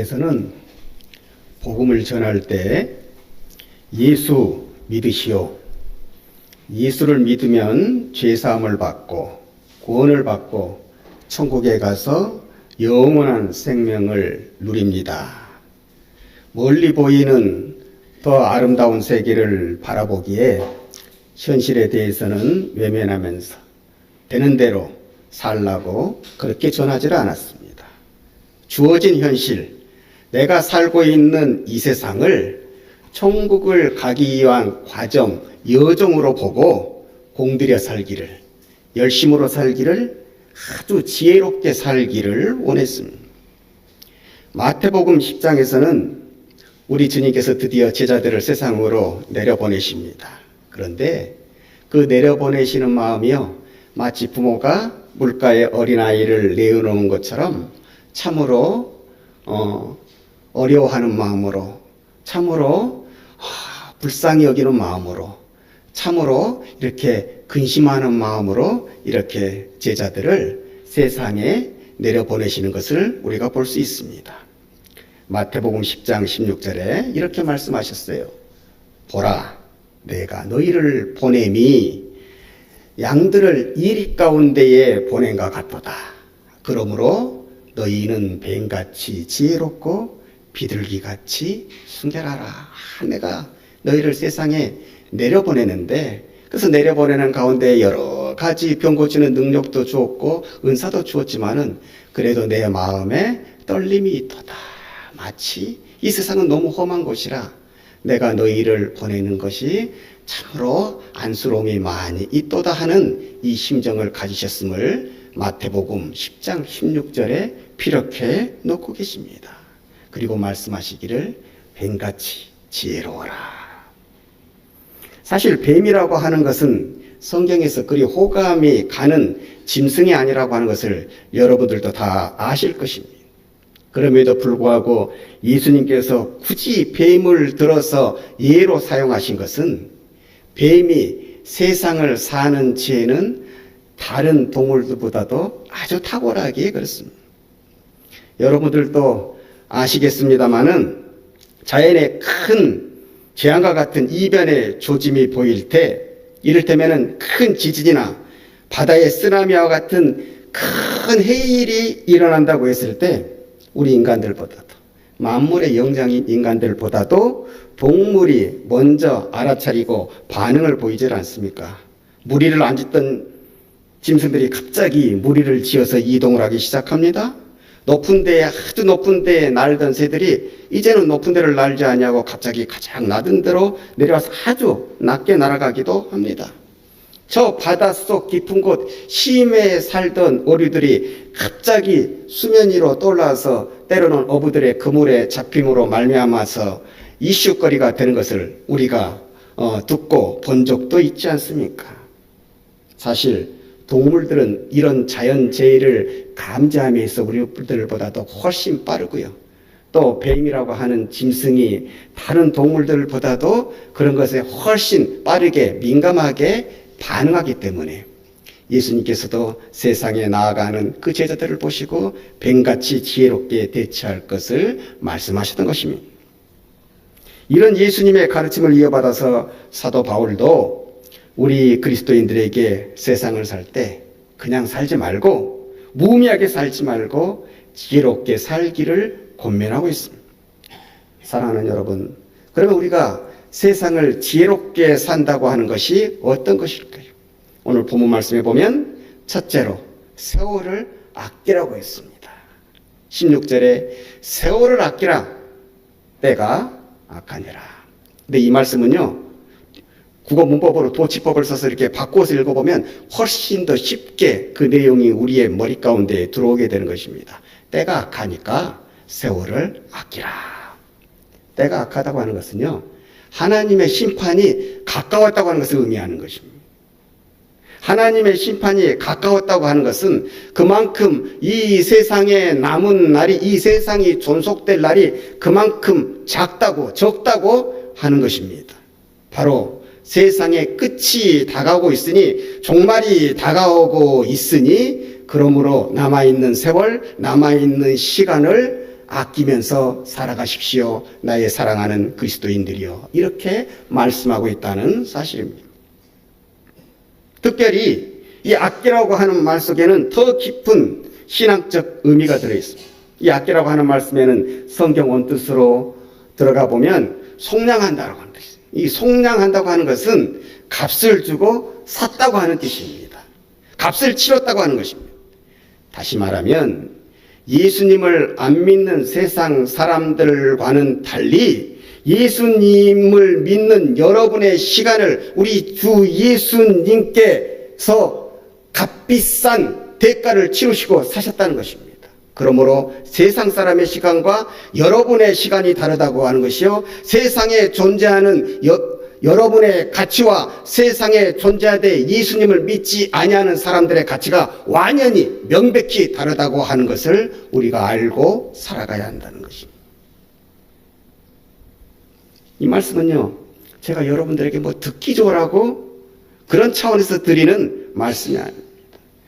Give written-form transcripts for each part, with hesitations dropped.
예수님께서는 복음을 전할 때 예수 믿으시오. 예수를 믿으면 죄사함을 받고 구원을 받고 천국에 가서 영원한 생명을 누립니다. 멀리 보이는 더 아름다운 세계를 바라보기에 현실에 대해서는 외면하면서 되는 대로 살라고 그렇게 전하지 않았습니다. 주어진 현실, 내가 살고 있는 이 세상을 천국을 가기 위한 과정, 여정으로 보고 공들여 살기를, 열심으로 살기를, 아주 지혜롭게 살기를 원했습니다. 마태복음 10장에서는 우리 주님께서 드디어 제자들을 세상으로 내려보내십니다. 그런데 그 내려보내시는 마음이요, 마치 부모가 물가에 어린아이를 내어놓은 것처럼 참으로 어려워하는 마음으로, 참으로 불쌍히 여기는 마음으로, 참으로 이렇게 근심하는 마음으로 이렇게 제자들을 세상에 내려보내시는 것을 우리가 볼 수 있습니다. 마태복음 10장 16절에 이렇게 말씀하셨어요. 보라, 내가 너희를 보냄이 양들을 이리 가운데에 보낸 것 같도다. 그러므로 너희는 뱀같이 지혜롭고 비둘기같이 순결하라. 내가 너희를 세상에 내려보내는데, 그래서 내려보내는 가운데 여러 가지 병 고치는 능력도 주었고 은사도 주었지만은 그래도 내 마음에 떨림이 있도다. 마치 이 세상은 너무 험한 곳이라 내가 너희를 보내는 것이 참으로 안쓰러움이 많이 있도다 하는 이 심정을 가지셨음을 마태복음 10장 16절에 피력해 놓고 계십니다. 그리고 말씀하시기를 뱀같이 지혜로워라. 사실 뱀이라고 하는 것은 성경에서 그리 호감이 가는 짐승이 아니라고 하는 것을 여러분들도 다 아실 것입니다. 그럼에도 불구하고 예수님께서 굳이 뱀을 들어서 예로 사용하신 것은 뱀이 세상을 사는 지혜는 다른 동물들보다도 아주 탁월하게 그렇습니다. 여러분들도 아시겠습니다마는 자연의 큰 재앙과 같은 이변의 조짐이 보일 때, 이를테면 큰 지진이나 바다의 쓰나미와 같은 큰 해일이 일어난다고 했을 때 우리 인간들보다도, 만물의 영장인 인간들보다도 동물이 먼저 알아차리고 반응을 보이질 않습니까? 무리를 안 짓던 짐승들이 갑자기 무리를 지어서 이동을 하기 시작합니다. 높은 데에, 아주 높은 데에 날던 새들이 이제는 높은 데를 날지 아니하고 갑자기 가장 낮은 데로 내려와서 아주 낮게 날아가기도 합니다. 저 바닷속 깊은 곳 심해에 살던 오리들이 갑자기 수면 위로 떠올라서 때로는 어부들의 그물에 잡힘으로 말미암아서 이슈거리가 되는 것을 우리가 듣고 본 적도 있지 않습니까? 사실 동물들은 이런 자연재해를 감지함에 있어 우리들보다도 훨씬 빠르고요. 또 뱀이라고 하는 짐승이 다른 동물들보다도 그런 것에 훨씬 빠르게 민감하게 반응하기 때문에 예수님께서도 세상에 나아가는 그 제자들을 보시고 뱀같이 지혜롭게 대처할 것을 말씀하셨던 것입니다. 이런 예수님의 가르침을 이어받아서 사도 바울도 우리 그리스도인들에게 세상을 살 때 그냥 살지 말고, 무의미하게 살지 말고 지혜롭게 살기를 권면하고 있습니다. 사랑하는 여러분, 그러면 우리가 세상을 지혜롭게 산다고 하는 것이 어떤 것일까요? 오늘 본문 말씀에 보면 첫째로 세월을 아끼라고 했습니다. 16절에 세월을 아끼라, 때가 악하니라. 근데 이 말씀은요, 국어 문법으로 도치법을 써서 이렇게 바꿔서 읽어보면 훨씬 더 쉽게 그 내용이 우리의 머리 가운데 들어오게 되는 것입니다. 때가 악하니까 세월을 아끼라. 때가 악하다고 하는 것은요, 하나님의 심판이 가까웠다고 하는 것을 의미하는 것입니다. 하나님의 심판이 가까웠다고 하는 것은 그만큼 이 세상에 남은 날이, 이 세상이 존속될 날이 그만큼 작다고, 적다고 하는 것입니다. 바로 세상의 끝이 다가오고 있으니, 종말이 다가오고 있으니, 그러므로 남아있는 세월, 남아있는 시간을 아끼면서 살아가십시오. 나의 사랑하는 그리스도인들이여. 이렇게 말씀하고 있다는 사실입니다. 특별히 이 아끼라고 하는 말 속에는 더 깊은 신앙적 의미가 들어있습니다. 이 아끼라고 하는 말씀에는 성경 원뜻으로 들어가 보면 속량한다고 하는 뜻이에요. 이 속량한다고 하는 것은 값을 주고 샀다고 하는 뜻입니다. 값을 치렀다고 하는 것입니다. 다시 말하면 예수님을 안 믿는 세상 사람들과는 달리 예수님을 믿는 여러분의 시간을 우리 주 예수님께서 값비싼 대가를 치르시고 사셨다는 것입니다. 그러므로 세상 사람의 시간과 여러분의 시간이 다르다고 하는 것이요, 세상에 존재하는 여러분의 가치와 세상에 존재하되 예수님을 믿지 아니하는 사람들의 가치가 완연히 명백히 다르다고 하는 것을 우리가 알고 살아가야 한다는 것입니다. 이 말씀은요, 제가 여러분들에게 뭐 듣기 좋으라고 그런 차원에서 드리는 말씀이 아닙니다.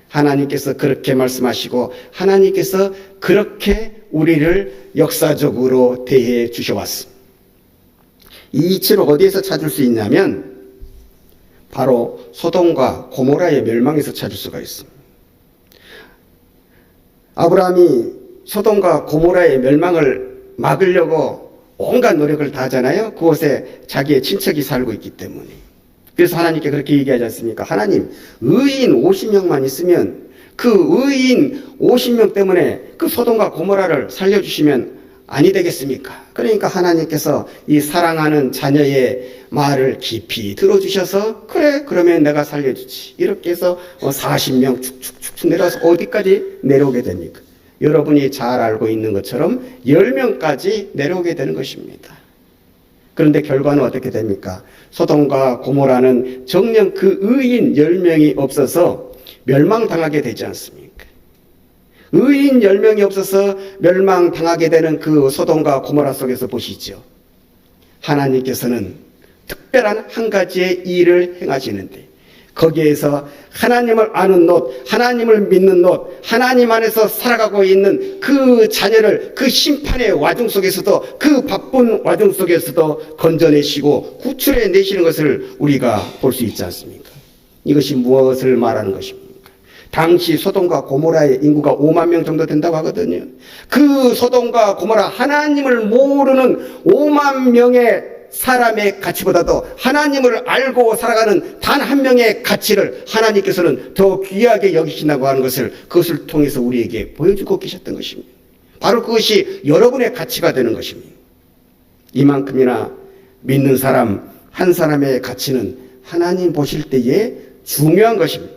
하나님께서 그렇게 말씀하시고 하나님께서 그렇게 우리를 역사적으로 대해 주셔왔습니다. 이 이치를 어디에서 찾을 수 있냐면 바로 소돔과 고모라의 멸망에서 찾을 수가 있습니다. 아브라함이 소돔과 고모라의 멸망을 막으려고 온갖 노력을 다 하잖아요. 그곳에 자기의 친척이 살고 있기 때문에. 그래서 하나님께 그렇게 얘기하지 않습니까? 하나님, 의인 50명만 있으면 그 의인 50명 때문에 그 소돔과 고모라를 살려주시면 아니 되겠습니까? 그러니까 하나님께서 이 사랑하는 자녀의 말을 깊이 들어주셔서 그래, 그러면 내가 살려주지. 이렇게 해서 40명 축축축 내려와서 어디까지 내려오게 됩니까? 여러분이 잘 알고 있는 것처럼 10명까지 내려오게 되는 것입니다. 그런데 결과는 어떻게 됩니까? 소돔과 고모라는 정녕 그 의인 10명이 없어서 멸망당하게 되지 않습니까? 의인 10명이 없어서 멸망당하게 되는 그 소돔과 고모라 속에서 보시죠. 하나님께서는 특별한 한 가지의 일을 행하시는데 거기에서 하나님을 아는 것, 하나님을 믿는 것, 하나님 안에서 살아가고 있는 그 자녀를 그 심판의 와중 속에서도 그 바쁜 와중 속에서도 건져내시고 구출해내시는 것을 우리가 볼 수 있지 않습니까? 이것이 무엇을 말하는 것입니까? 당시 소돔과 고모라의 인구가 5만 명 정도 된다고 하거든요. 그 소돔과 고모라 하나님을 모르는 5만 명의 사람의 가치보다도 하나님을 알고 살아가는 단 한 명의 가치를 하나님께서는 더 귀하게 여기신다고 하는 것을 그것을 통해서 우리에게 보여주고 계셨던 것입니다. 바로 그것이 여러분의 가치가 되는 것입니다. 이만큼이나 믿는 사람 한 사람의 가치는 하나님 보실 때에 중요한 것입니다.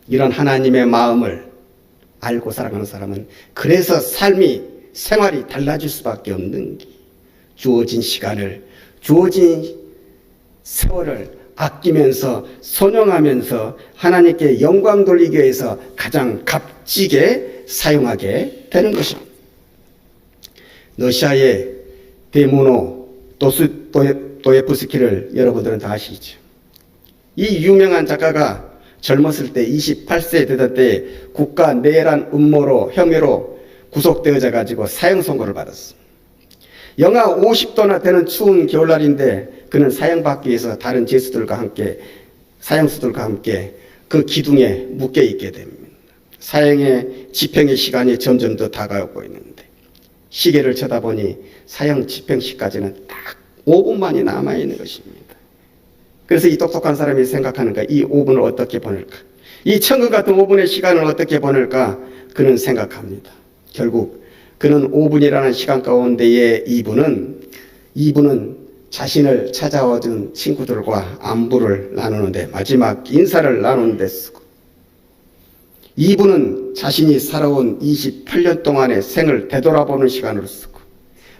이런 하나님의 마음을 알고 살아가는 사람은 그래서 삶이 생활이 달라질 수밖에 없는 게 주어진 시간을, 주어진 세월을 아끼면서 선용하면서 하나님께 영광 돌리기 위해서 가장 값지게 사용하게 되는 것입니다. 러시아의 데모노 도예프스키를 여러분들은 다 아시죠? 이 유명한 작가가 젊었을 때 28세 되던 때 국가 내란 음모로 혐의로 구속되어져 가지고 사형 선고를 받았습니다. 영하 50도나 되는 추운 겨울날인데 그는 사형받기 위해서 다른 죄수들과 함께, 사형수들과 함께 그 기둥에 묶여 있게 됩니다. 사형의 집행의 시간이 점점 더 다가오고 있는데 시계를 쳐다보니 사형 집행 시까지는 딱 5분만이 남아있는 것입니다. 그래서 이 똑똑한 사람이 생각하는 거야. 이 5분을 어떻게 보낼까? 이 천국 같은 5분의 시간을 어떻게 보낼까? 그는 생각합니다. 결국 그는 5분이라는 시간 가운데의 2분은 자신을 찾아와준 친구들과 안부를 나누는데, 마지막 인사를 나누는 데 쓰고, 2분은 자신이 살아온 28년 동안의 생을 되돌아보는 시간으로 쓰고,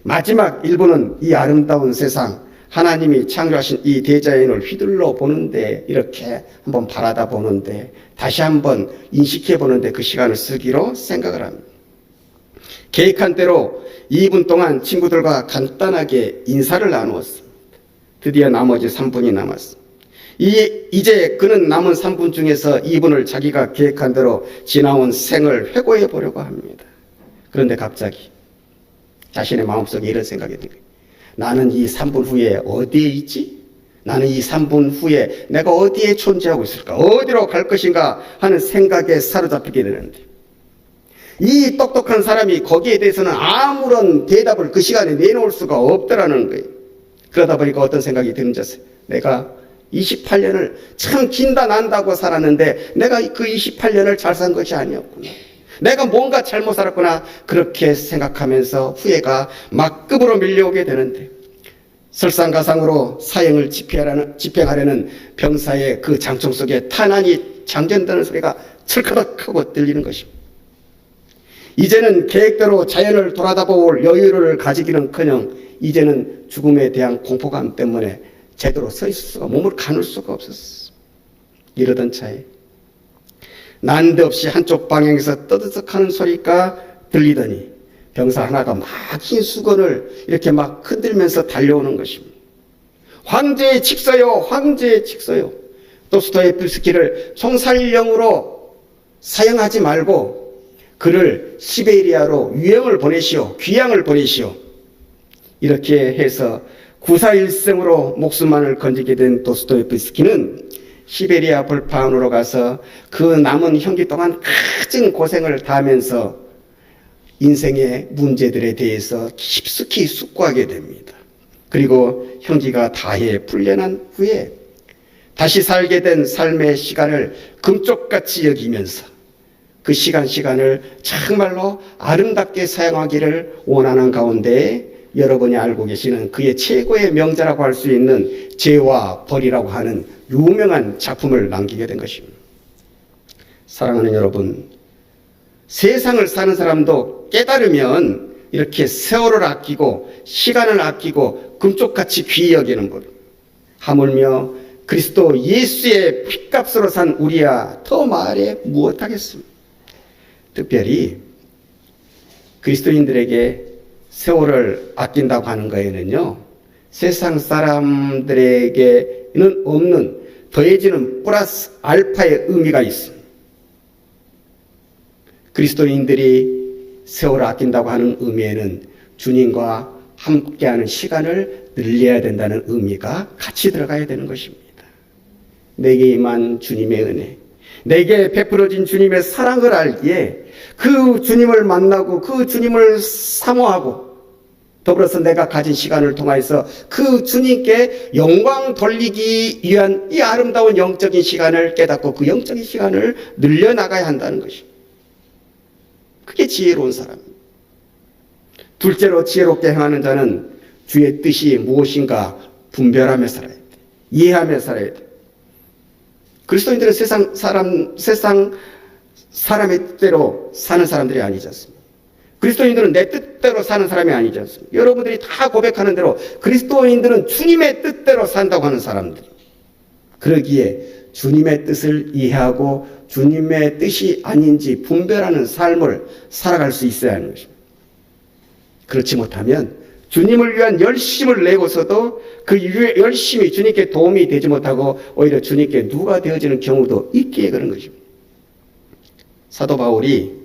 마지막 1분은 이 아름다운 세상, 하나님이 창조하신 이 대자연을 휘둘러 보는데, 이렇게 한번 바라다 보는데, 다시 한번 인식해 보는데 그 시간을 쓰기로 생각을 합니다. 계획한 대로 2분 동안 친구들과 간단하게 인사를 나누었습니다. 드디어 나머지 3분이 남았습니다. 이제 그는 남은 3분 중에서 2분을 자기가 계획한 대로 지나온 생을 회고해 보려고 합니다. 그런데 갑자기 자신의 마음속에 이런 생각이 든 거예요. 나는 이 3분 후에 어디에 있지? 나는 이 3분 후에 내가 어디에 존재하고 있을까? 어디로 갈 것인가 하는 생각에 사로잡히게 되는데, 이 똑똑한 사람이 거기에 대해서는 아무런 대답을 그 시간에 내놓을 수가 없더라는 거예요. 그러다 보니까 어떤 생각이 드는지 아세요? 내가 28년을 참 긴다 난다고 살았는데 내가 그 28년을 잘 산 것이 아니었구나. 내가 뭔가 잘못 살았구나. 그렇게 생각하면서 후회가 막급으로 밀려오게 되는데, 설상가상으로 사형을 집행하려는 병사의 그 장총 속에 탄환이 장전되는 소리가 철커덕하고 들리는 것입니다. 이제는 계획대로 자연을 돌아다볼 여유를 가지기는커녕 이제는 죽음에 대한 공포감 때문에 제대로 서 있을 수가, 몸을 가눌 수가 없었어. 이러던 차에 난데없이 한쪽 방향에서 떠드득하는 소리가 들리더니 병사 하나가 막 흰 수건을 이렇게 막 흔들면서 달려오는 것입니다. 황제의 직서요, 황제의 직서요. 도스토옙스키를 총살령으로 사형하지 말고 그를 시베리아로 유형을 보내시오, 귀양을 보내시오. 이렇게 해서 구사일생으로 목숨만을 건지게 된 도스토옙스키는 시베리아 벌판으로 가서 그 남은 형기 동안 가진 고생을 다하면서 인생의 문제들에 대해서 깊숙이 숙고하게 됩니다. 그리고 형기가 다해 풀려난 후에 다시 살게 된 삶의 시간을 금쪽같이 여기면서 그 시간을 정말로 아름답게 사용하기를 원하는 가운데 여러분이 알고 계시는 그의 최고의 명자라고 할 수 있는 죄와 벌이라고 하는 유명한 작품을 남기게 된 것입니다. 사랑하는 여러분, 세상을 사는 사람도 깨달으면 이렇게 세월을 아끼고 시간을 아끼고 금쪽같이 귀히 여기는 법. 하물며 그리스도 예수의 핏값으로 산 우리야 더 말해 무엇하겠습니까? 특별히 그리스도인들에게 세월을 아낀다고 하는 거에는요, 세상 사람들에게는 없는 더해지는 플러스 알파의 의미가 있습니다. 그리스도인들이 세월을 아낀다고 하는 의미에는 주님과 함께하는 시간을 늘려야 된다는 의미가 같이 들어가야 되는 것입니다. 내게 임한 주님의 은혜, 내게 베풀어진 주님의 사랑을 알기에 그 주님을 만나고 그 주님을 사모하고 더불어서 내가 가진 시간을 통해서 그 주님께 영광 돌리기 위한 이 아름다운 영적인 시간을 깨닫고 그 영적인 시간을 늘려나가야 한다는 것입니다. 그게 지혜로운 사람입니다. 둘째로 지혜롭게 행하는 자는 주의 뜻이 무엇인가 분별하며 살아야 돼. 이해하며 살아야 돼. 그리스도인들은 세상 사람의 뜻대로 사는 사람들이 아니지 않습니까? 그리스도인들은 내 뜻대로 사는 사람이 아니지 않습니까? 여러분들이 다 고백하는 대로 그리스도인들은 주님의 뜻대로 산다고 하는 사람들. 그러기에 주님의 뜻을 이해하고 주님의 뜻이 아닌지 분별하는 삶을 살아갈 수 있어야 하는 것입니다. 그렇지 못하면 주님을 위한 열심을 내고서도 그 열심이 주님께 도움이 되지 못하고 오히려 주님께 누가 되어지는 경우도 있기에 그런 것입니다. 사도 바울이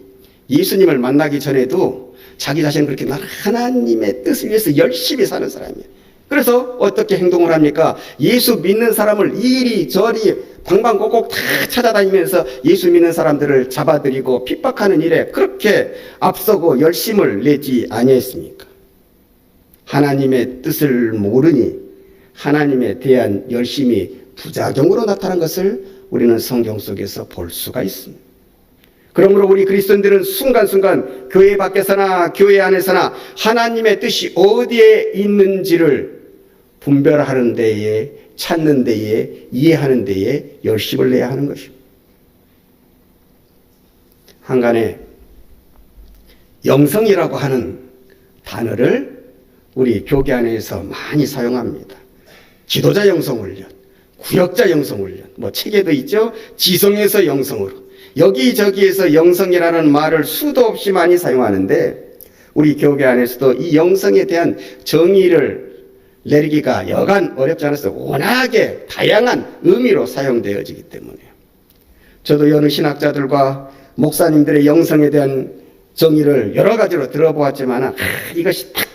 예수님을 만나기 전에도 자기 자신은 그렇게 하나님의 뜻을 위해서 열심히 사는 사람이에요. 그래서 어떻게 행동을 합니까? 예수 믿는 사람을 이리저리 방방곡곡 다 찾아다니면서 예수 믿는 사람들을 잡아들이고 핍박하는 일에 그렇게 앞서고 열심을 내지 아니했습니까? 하나님의 뜻을 모르니 하나님에 대한 열심이 부작용으로 나타난 것을 우리는 성경 속에서 볼 수가 있습니다. 그러므로 우리 그리스도인들은 순간순간 교회 밖에서나 교회 안에서나 하나님의 뜻이 어디에 있는지를 분별하는 데에, 찾는 데에, 이해하는 데에 열심을 내야 하는 것입니다. 한간에 영성이라고 하는 단어를 우리 교계 안에서 많이 사용합니다. 지도자 영성훈련, 구역자 영성훈련, 책에도 있죠. 지성에서 영성으로. 여기저기에서 영성이라는 말을 수도 없이 많이 사용하는데 우리 교계 안에서도 이 영성에 대한 정의를 내리기가 여간 어렵지 않아서 워낙에 다양한 의미로 사용되어지기 때문에요. 저도 여느 신학자들과 목사님들의 영성에 대한 정의를 여러 가지로 들어보았지만 이것이 딱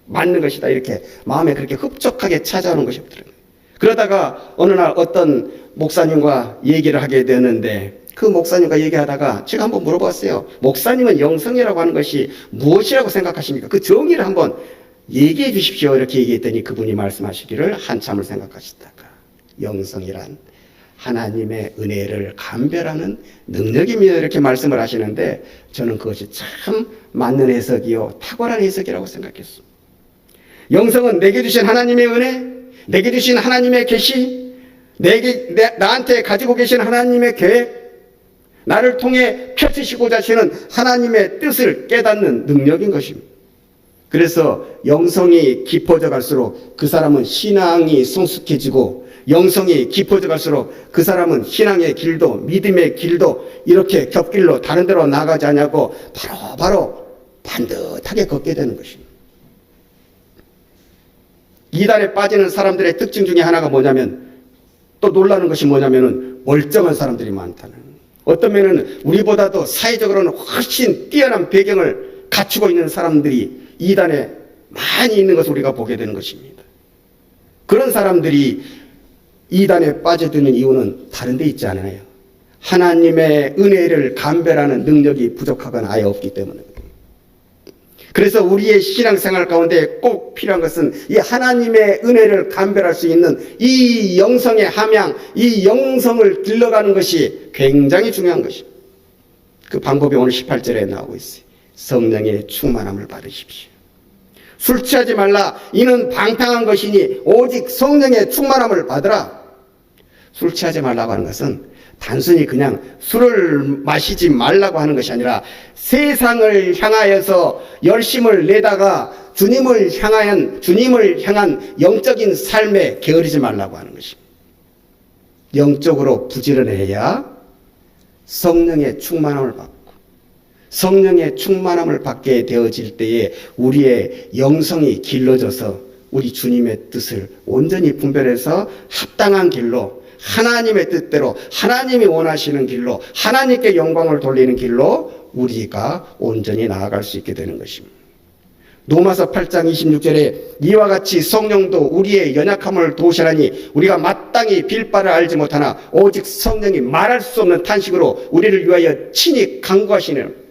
맞는 것이다 이렇게 마음에 그렇게 흡족하게 찾아오는 것이 없더라고요. 그러다가 어느 날 어떤 목사님과 얘기를 하게 되는데 그 목사님과 얘기하다가 제가 한번 물어봤어요. 목사님은 영성이라고 하는 것이 무엇이라고 생각하십니까? 그 정의를 한번 얘기해 주십시오. 이렇게 얘기했더니 그분이 말씀하시기를 한참을 생각하시다가 영성이란 하나님의 은혜를 감별하는 능력입니다. 이렇게 말씀을 하시는데 저는 그것이 참 맞는 해석이요. 탁월한 해석이라고 생각했습니다. 영성은 내게 주신 하나님의 은혜, 내게 주신 하나님의 계시, 나한테 가지고 계신 하나님의 계획, 나를 통해 펼치시고자 하시는 하나님의 뜻을 깨닫는 능력인 것입니다. 그래서 영성이 깊어져 갈수록 그 사람은 신앙이 성숙해지고 영성이 깊어져 갈수록 그 사람은 신앙의 길도 믿음의 길도 이렇게 겹길로 다른 데로 나가지 않냐고 바로 반듯하게 걷게 되는 것입니다. 이단에 빠지는 사람들의 특징 중에 하나가 뭐냐면 또 놀라는 것이 뭐냐면은 멀쩡한 사람들이 많다는 거예요. 어떤 면은 우리보다도 사회적으로는 훨씬 뛰어난 배경을 갖추고 있는 사람들이 이단에 많이 있는 것을 우리가 보게 되는 것입니다. 그런 사람들이 이단에 빠져드는 이유는 다른 데 있지 않아요. 하나님의 은혜를 감별하는 능력이 부족하거나 아예 없기 때문에. 그래서 우리의 신앙생활 가운데 꼭 필요한 것은 이 하나님의 은혜를 감별할 수 있는 이 영성의 함양, 이 영성을 길러가는 것이 굉장히 중요한 것입니다. 그 방법이 오늘 18절에 나오고 있어요. 성령의 충만함을 받으십시오. 술 취하지 말라. 이는 방탕한 것이니 오직 성령의 충만함을 받으라. 술 취하지 말라고 하는 것은 단순히 그냥 술을 마시지 말라고 하는 것이 아니라 세상을 향하여서 열심을 내다가 주님을 향한 영적인 삶에 게으르지 말라고 하는 것입니다. 영적으로 부지런해야 성령의 충만함을 받고 성령의 충만함을 받게 되어질 때에 우리의 영성이 길러져서 우리 주님의 뜻을 온전히 분별해서 합당한 길로 하나님의 뜻대로 하나님이 원하시는 길로 하나님께 영광을 돌리는 길로 우리가 온전히 나아갈 수 있게 되는 것입니다. 로마서 8장 26절에 이와 같이 성령도 우리의 연약함을 도우시라니 우리가 마땅히 빌 바를 알지 못하나 오직 성령이 말할 수 없는 탄식으로 우리를 위하여 친히 간구하시는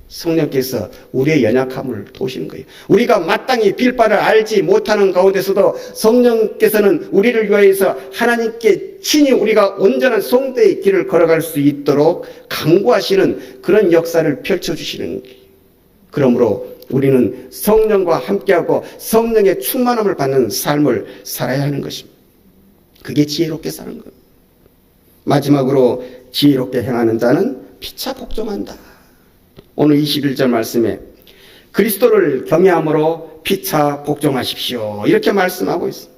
성령께서 우리의 연약함을 도우시는 거예요. 우리가 마땅히 빌 바를 알지 못하는 가운데서도 성령께서는 우리를 위하여서 하나님께 친히 우리가 온전한 성도의 길을 걸어갈 수 있도록 간구하시는 그런 역사를 펼쳐주시는 거예요. 그러므로 우리는 성령과 함께하고 성령의 충만함을 받는 삶을 살아야 하는 것입니다. 그게 지혜롭게 사는 거예요. 마지막으로 지혜롭게 행하는 자는 피차 복종한다. 오늘 21절 말씀에 그리스도를 경외함으로 피차 복종하십시오. 이렇게 말씀하고 있습니다.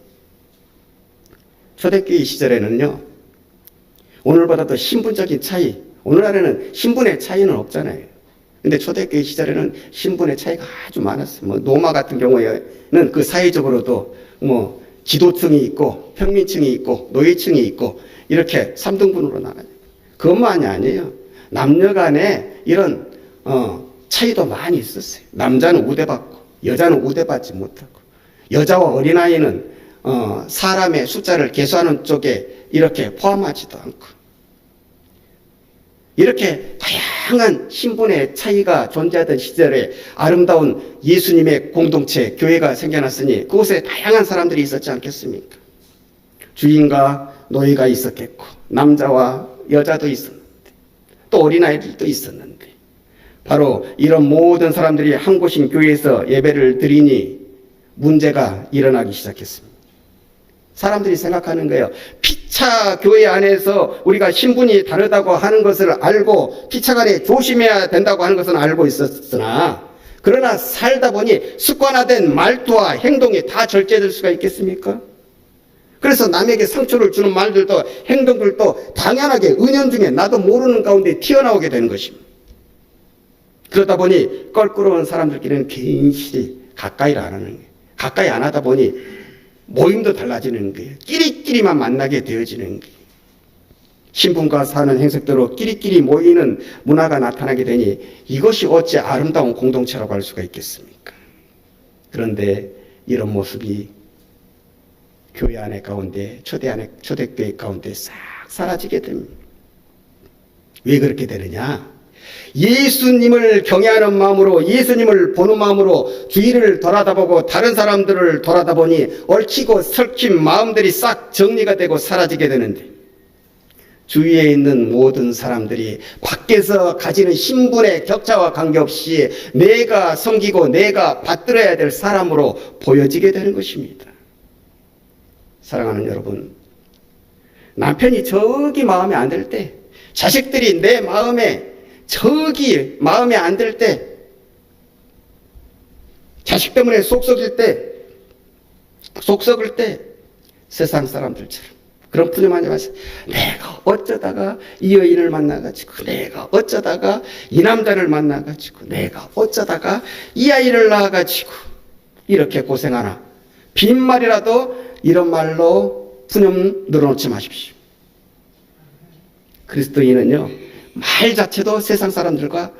초대교회 시절에는요. 오늘보다 더 신분적인 차이, 오늘날에는 신분의 차이는 없잖아요. 근데 초대교회 시절에는 신분의 차이가 아주 많았어요. 로마 같은 경우에는 그 사회적으로도 지도층이 있고 평민층이 있고 노예층이 있고 이렇게 3등분으로 나가요. 그것만이 아니에요. 남녀 간에 이런 차이도 많이 있었어요. 남자는 우대받고 여자는 우대받지 못하고 여자와 어린아이는 사람의 숫자를 계수하는 쪽에 이렇게 포함하지도 않고 이렇게 다양한 신분의 차이가 존재하던 시절에 아름다운 예수님의 공동체 교회가 생겨났으니 그곳에 다양한 사람들이 있었지 않겠습니까? 주인과 노예가 있었겠고 남자와 여자도 있었는데 또 어린아이들도 있었는데 바로 이런 모든 사람들이 한 곳인 교회에서 예배를 드리니 문제가 일어나기 시작했습니다. 사람들이 생각하는 거예요. 피차 교회 안에서 우리가 신분이 다르다고 하는 것을 알고 피차 간에 조심해야 된다고 하는 것은 알고 있었으나 그러나 살다 보니 습관화된 말투와 행동이 다 절제될 수가 있겠습니까? 그래서 남에게 상처를 주는 말들도 행동들도 당연하게 은연중에 나도 모르는 가운데 튀어나오게 되는 것입니다. 그러다 보니 껄끄러운 사람들끼리는 괜시리 가까이를 안 하는 거예요. 가까이 안 하다 보니 모임도 달라지는 거예요. 끼리끼리만 만나게 되어지는 거예요. 신분과 사는 행색대로 끼리끼리 모이는 문화가 나타나게 되니 이것이 어찌 아름다운 공동체라고 할 수가 있겠습니까? 그런데 이런 모습이 교회 안에 가운데, 초대교회 가운데 싹 사라지게 됩니다. 왜 그렇게 되느냐? 예수님을 경외하는 마음으로, 예수님을 보는 마음으로 주위를 돌아다보고 다른 사람들을 돌아다보니 얽히고 설킨 마음들이 싹 정리가 되고 사라지게 되는데, 주위에 있는 모든 사람들이 밖에서 가지는 신분의 격차와 관계없이 내가 섬기고 내가 받들어야 될 사람으로 보여지게 되는 것입니다. 사랑하는 여러분, 남편이 저기 마음에 안 들 때, 자식들이 내 마음에 저기 마음에 안 들 때, 자식 때문에 속 썩을 때 세상 사람들처럼 그런 푸념하지 마세요. 내가 어쩌다가 이 여인을 만나가지고, 내가 어쩌다가 이 남자를 만나가지고, 내가 어쩌다가 이 아이를 낳아가지고 이렇게 고생하나. 빈말이라도 이런 말로 푸념 늘어놓지 마십시오. 그리스도인은요, 말 자체도 세상 사람들과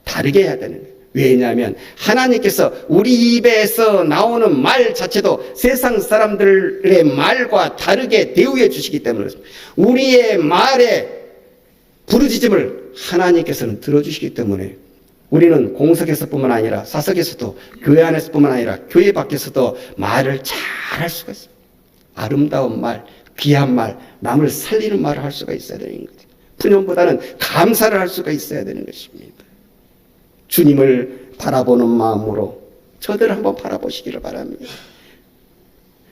다르게 해야 되는 거예요. 왜냐하면 하나님께서 우리 입에서 나오는 말 자체도 세상 사람들의 말과 다르게 대우해 주시기 때문에 그렇습니다. 우리의 말의 부르짖음을 하나님께서는 들어주시기 때문에 우리는 공석에서뿐만 아니라 사석에서도, 교회 안에서뿐만 아니라 교회 밖에서도 말을 잘 할 수가 있습니다. 아름다운 말, 귀한 말, 남을 살리는 말을 할 수가 있어야 되는 거죠. 푸념보다는 감사를 할 수가 있어야 되는 것입니다. 주님을 바라보는 마음으로 저들을 한번 바라보시기를 바랍니다.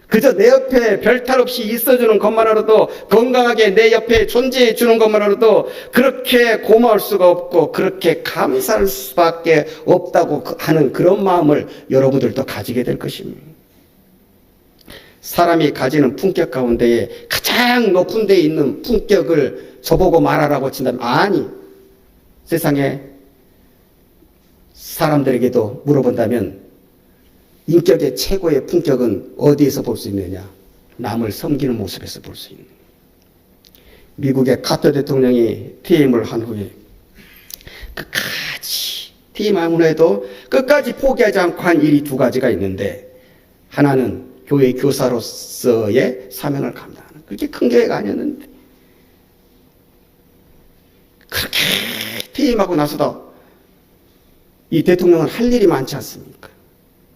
그저 내 옆에 별탈 없이 있어주는 것만으로도, 건강하게 내 옆에 존재해 주는 것만으로도 그렇게 고마울 수가 없고 그렇게 감사할 수밖에 없다고 하는 그런 마음을 여러분들도 가지게 될 것입니다. 사람이 가지는 품격 가운데에 가장 높은 데에 있는 품격을 저보고 말하라고 친다면, 아니, 세상에 사람들에게도 물어본다면 인격의 최고의 품격은 어디에서 볼 수 있느냐? 남을 섬기는 모습에서 볼 수 있는. 미국의 카터 대통령이 퇴임을 한 후에 끝까지 퇴임한 후에도 끝까지 포기하지 않고 한 일이 두 가지가 있는데, 하나는 교회 교사로서의 사명을 감당하는, 그렇게 큰 교회가 아니었는데 그렇게 퇴임하고 나서도 이 대통령은 할 일이 많지 않습니까?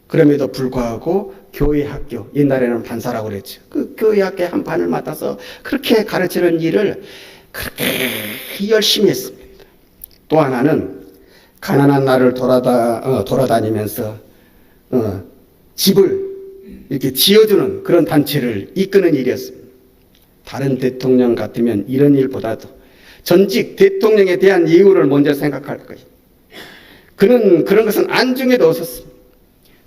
그럼에도 불구하고 교회 학교, 옛날에는 반사라고 그랬죠. 그 교회 학교에 한 반을 맡아서 그렇게 가르치는 일을 그렇게 열심히 했습니다. 또 하나는 가난한 나를 돌아다니면서 집을 이렇게 지어주는 그런 단체를 이끄는 일이었습니다. 다른 대통령 같으면 이런 일보다도 전직 대통령에 대한 예우를 먼저 생각할 거예요. 그는 그런 것은 안중에도 없었습니다.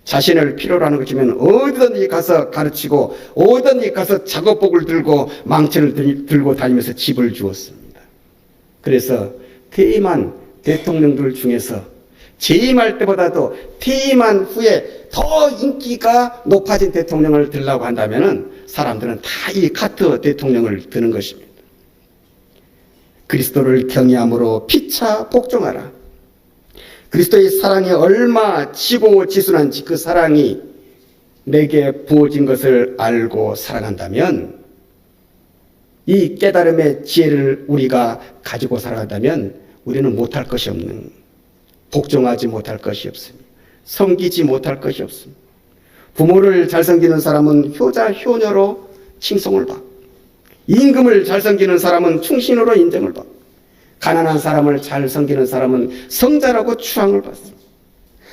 자신을 필요로 하는 것이면 어디든지 가서 가르치고 어디든지 가서 작업복을 들고 망치를 들고 다니면서 집을 주었습니다. 그래서 퇴임한 대통령들 중에서 재임할 때보다도 퇴임한 후에 더 인기가 높아진 대통령을 들라고 한다면 사람들은 다 이 카터 대통령을 드는 것입니다. 그리스도를 경외함으로 피차 복종하라. 그리스도의 사랑이 얼마 지고지순한지 그 사랑이 내게 부어진 것을 알고 사랑한다면, 이 깨달음의 지혜를 우리가 가지고 살아간다면 우리는 못할 것이 없는, 복종하지 못할 것이 없습니다. 섬기지 못할 것이 없습니다. 부모를 잘 섬기는 사람은 효자, 효녀로 칭송을 받고, 임금을 잘 섬기는 사람은 충신으로 인정을 받고, 가난한 사람을 잘 섬기는 사람은 성자라고 추앙을 받습니다.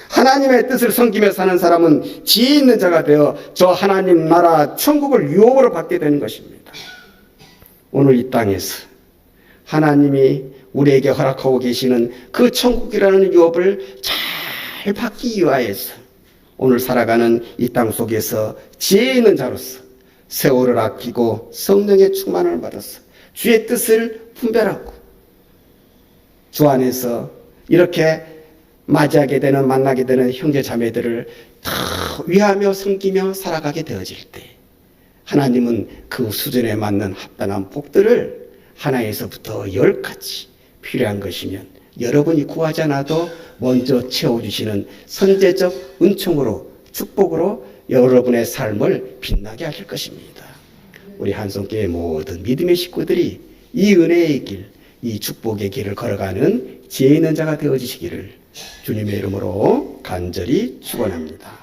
하나님의 뜻을 섬기며 사는 사람은 지혜 있는 자가 되어 저 하나님 나라 천국을 유업으로 받게 되는 것입니다. 오늘 이 땅에서 하나님이 우리에게 허락하고 계시는 그 천국이라는 유업을 잘 받기 위하여서 오늘 살아가는 이 땅 속에서 지혜 있는 자로서 세월을 아끼고 성령의 충만을 받아서 주의 뜻을 분별하고 주 안에서 이렇게 맞이하게 되는, 만나게 되는 형제 자매들을 다 위하며 섬기며 살아가게 되어질 때 하나님은 그 수준에 맞는 합당한 복들을 하나에서부터 10가지 필요한 것이면 여러분이 구하지 않아도 먼저 채워주시는 선제적 은총으로 축복으로 여러분의 삶을 빛나게 하실 것입니다. 우리 한송교회 모든 믿음의 식구들이 이 은혜의 길, 이 축복의 길을 걸어가는 지혜 있는 자가 되어주시기를 주님의 이름으로 간절히 축원합니다.